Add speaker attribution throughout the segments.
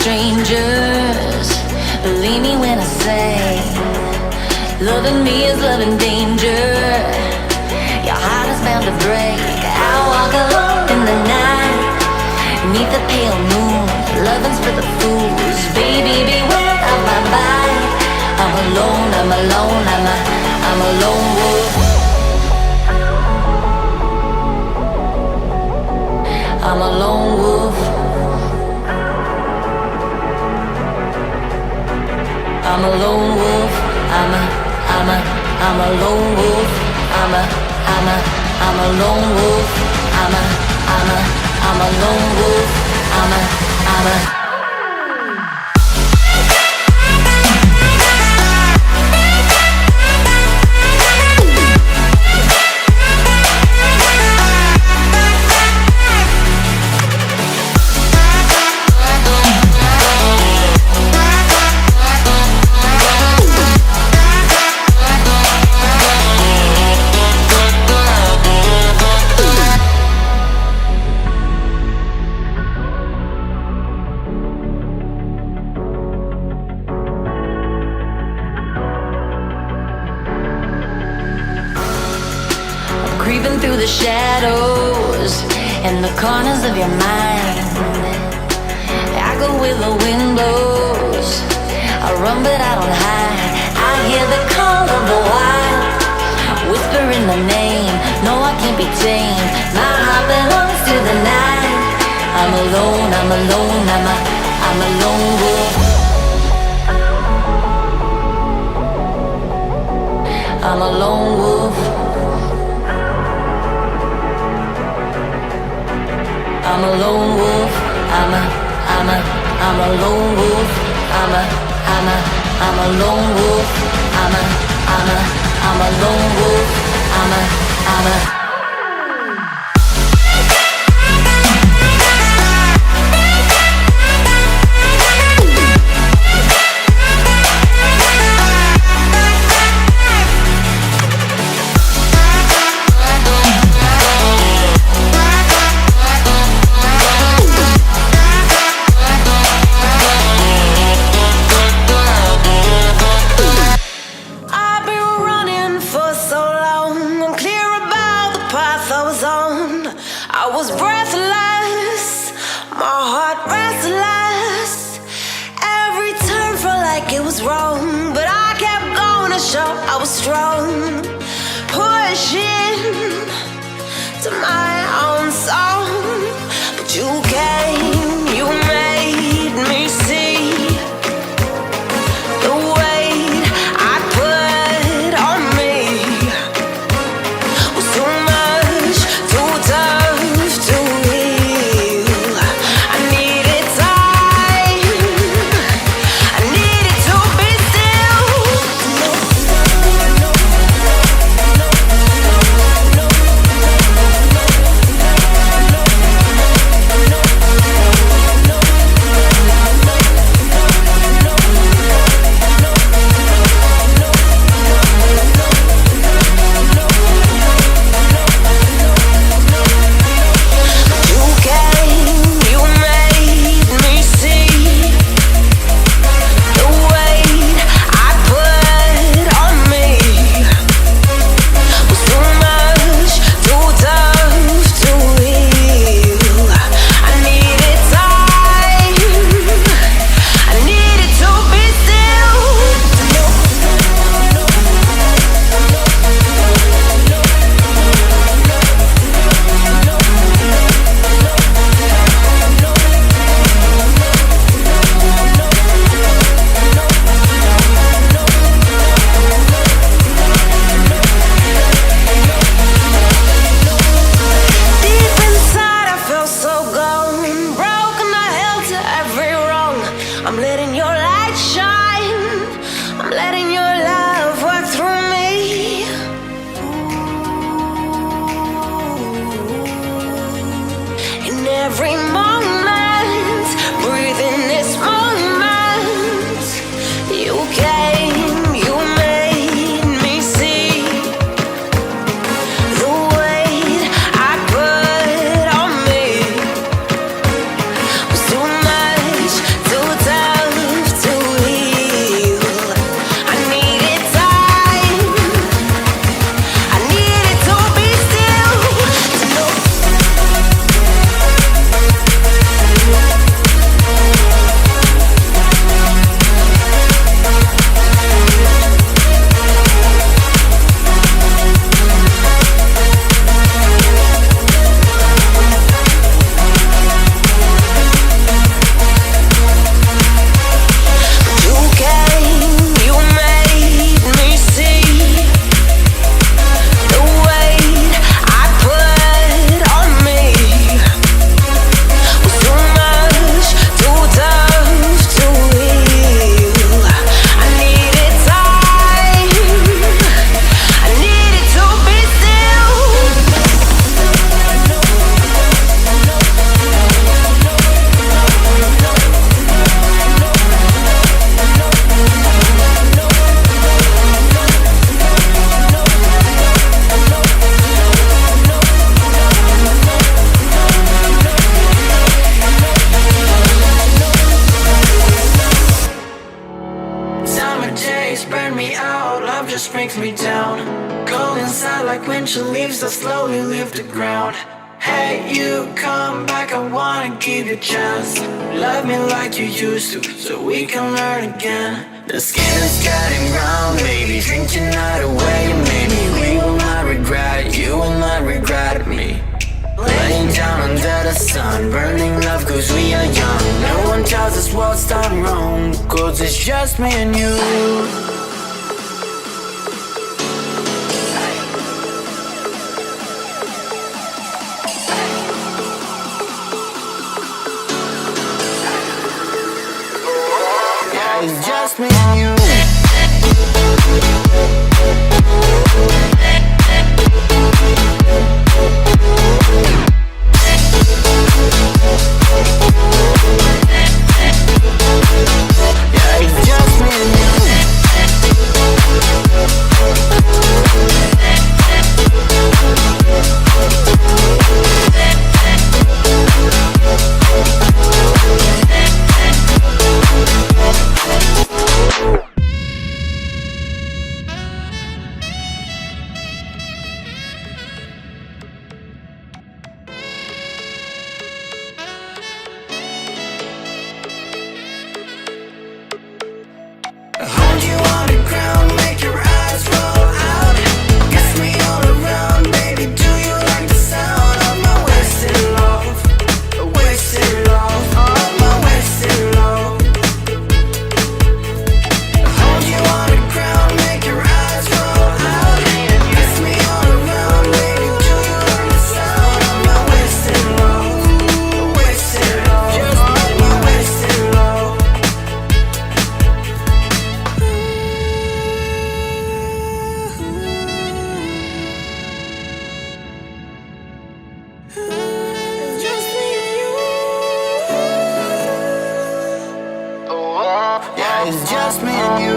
Speaker 1: strangers. Believe me when I say, loving me is loving danger. Your heart is bound to break. I walk alone in the night, neath the pale moon. Loving's for the fools. Baby, beware of my bite. I'm alone, I'm alone, I'm a lone wolf. I'm a lone wolf. I'm a lone wolf. I'm a lone wolf. I'm a lone wolf. I'm a lone wolf. I'm a creeping through the shadows and the corners of your mind. I go where the wind blows. I run but I don't hide. I hear the call of the wild, whispering the name. No, I can't be tamed. My heart belongs to the night. I'm alone, I'm alone, I'm a lone wolf. I'm a lone wolf. I'm a lone wolf. I'm a lone wolf. I'm a lone wolf. I'm a lone wolf. I'm a I was breathless, my heart restless. Every turn felt like it was wrong, but I kept going to show I was strong. Pushing to my own song, but you came, you made me see the weight I put on me was too much, too tough. I'm letting your light shine. I'm letting your love work through me. In every moment, breathing this moment, you came, you made me see the weight I put on me was too much, too
Speaker 2: burn me out, love just brings me down. Cold inside like windshield leaves that slowly leave the ground. Hey, you come back, I wanna give you a chance. Love me like you used to, so we can learn again. The skin is getting round, baby, drink your night away. Maybe we will not regret it, you will not regret me. Laying down under the sun, burning love cause we are young. No one tells us what's done wrong, cause it's just me and you. It's just me and you. Yeah, it's just me and you. Hold you on the ground, make your eyes roll out. Kiss me all around, baby, do you like the sound of my wasted love? Wasted love, of my wasted love. Hold you on the ground, make your eyes roll out. Kiss me all around, baby, do you like the sound of my wasted love? Wasted love, just my wasted love. It's just me and you. Oh, yeah, it's just me and you.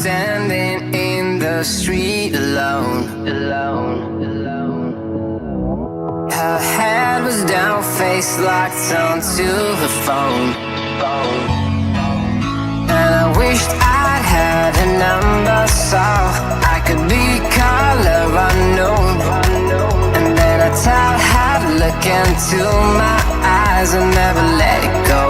Speaker 2: Standing in the street alone. Her head was down, face locked onto her phone. And I wished I'd had a number so I could be color unknown. And then I tell her to look into my eyes and never let it go.